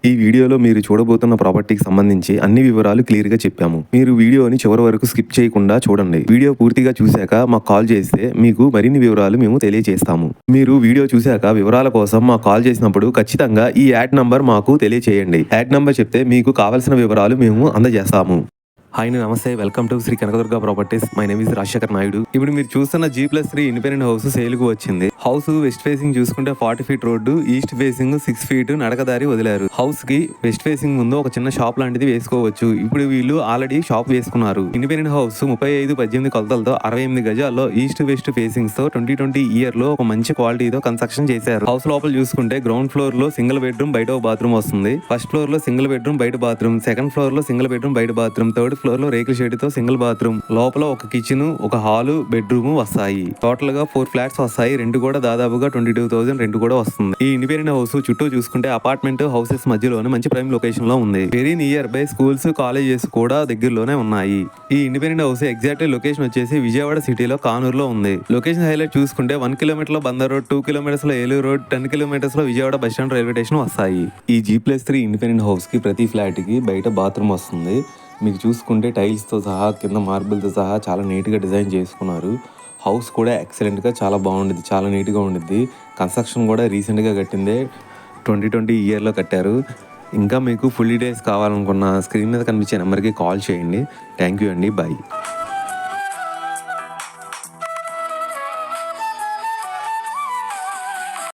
ఈ వీడియోలో మీరు చూడబోతున్న ప్రాపర్టీకి సంబంధించి అన్ని వివరాలు క్లియర్ గా చెప్పాము. మీరు వీడియోని చివరి వరకు స్కిప్ చేయకుండా చూడండి. వీడియో పూర్తిగా చూశాక మాకు కాల్ చేస్తే మీకు మరిన్ని వివరాలు మేము తెలియజేస్తాము. మీరు వీడియో చూశాక వివరాల కోసం మాకు కాల్ చేసినప్పుడు ఖచ్చితంగా ఈ యాడ్ నంబర్ మాకు తెలియజేయండి. యాడ్ నంబర్ చెప్తే మీకు కావాల్సిన వివరాలు మేము అందజేస్తాము. హాయ్ నమస్తే, welcome to Shri Kanakadurga properties. My name is Rajasekhar Naidu. ఇప్పుడు మీరు చూస్తున్న G+3 ఇండిపెండెంట్ హౌస్ సేల్కు వచ్చింది. హౌస్ వెస్ట్ ఫేసింగ్ చూసుకుంటే 40 feet road, east facing 6 feet నడకదారి వదిలారు. హౌస్ కి వెస్ట్ ఫేసింగ్ ముందు ఒక చిన్న షాప్ లాంటిది వేసుకోవచ్చు. ఇప్పుడు వీళ్ళు ఆల్రెడీ షాప్ వేసుకున్నారు. ఇండిపెండెంట్ హౌస్ 35-18 కొలతలతో 68 గజాల్లో ఈస్ట్ వెస్ట్ ఫేసింగ్స్ తో 2020 ఇయర్ లో ఒక మంచి క్వాలిటీతో కన్స్ట్రక్షన్ చేశారు. హౌస్ లోపల చూసుకుంటే గ్రౌండ్ ఫ్లోర్ లో సింగిల్ బెడ్రూమ్, బయట ఒక బాత్రూమ్ వస్తుంది. ఫస్ట్ ఫ్లోర్ లో సింగిల్ బెడ్రూమ్, బయట బాత్రూమ్. సెకండ్ ఫ్లోర్ లో సింగిల్ బెడ్రూమ్, బయట బాత్రూమ్. థర్డ్ ఫ్లోర్ లో రేకుల షెడ్ తో సింగిల్ బాత్రూమ్. లోపల ఒక కిచెన్, ఒక హాల్, బెడ్రూమ్ వస్తాయి. టోటల్ గా 4 ఫ్లాట్స్ వస్తాయి. రెంట్ కూడా దాదాపుగా 22,000 రెంట్ కూడా వస్తుంది. ఈ ఇండిపెండెంట్ హౌస్ చుట్టూ చూసుకుంటే అపార్ట్మెంట్ హౌసెస్ మధ్యలోనే మంచి ప్రైమ్ లొకేషన్ లో ఉంది. Very near by schools, colleges కూడా దగ్గరలోనే ఉన్నాయి. ఈ ఇండిపెండెంట్ హౌస్ ఎగ్జాక్ట్ లొకేషన్ వచ్చేసి విజయవాడ సిటీలో కానూరులో ఉంది. లొకేషన్ హైలైట్ చూసుకుంటే 1 కిలోమీటర్ లో బందర్ రోడ్, 2 కిలోమీటర్స్ లో ఏలూరు రోడ్, 10 కిలోమీటర్స్ లో Vijayawada bus stand railway station వస్తాయి. ఈ G+3 ఇండిపెండెంట్ హౌస్ కి ప్రతి ఫ్లాట్ కి బయట బాత్రూమ్ వస్తుంది. మీకు చూసుకుంటే టైల్స్తో సహా, కింద మార్బుల్తో సహా చాలా నీట్గా డిజైన్ చేసుకున్నారు. హౌస్ కూడా ఎక్సలెంట్గా చాలా బాగుండిద్ది, చాలా నీట్గా ఉండిద్ది. కన్స్ట్రక్షన్ కూడా రీసెంట్గా కట్టిందే, 2020 ఇయర్లో కట్టారు. ఇంకా మీకు ఫుల్ డీటెయిల్స్ కావాలనుకున్న స్క్రీన్ మీద కనిపించే నెంబర్కి కాల్ చేయండి. థ్యాంక్ యూ అండి, బాయ్.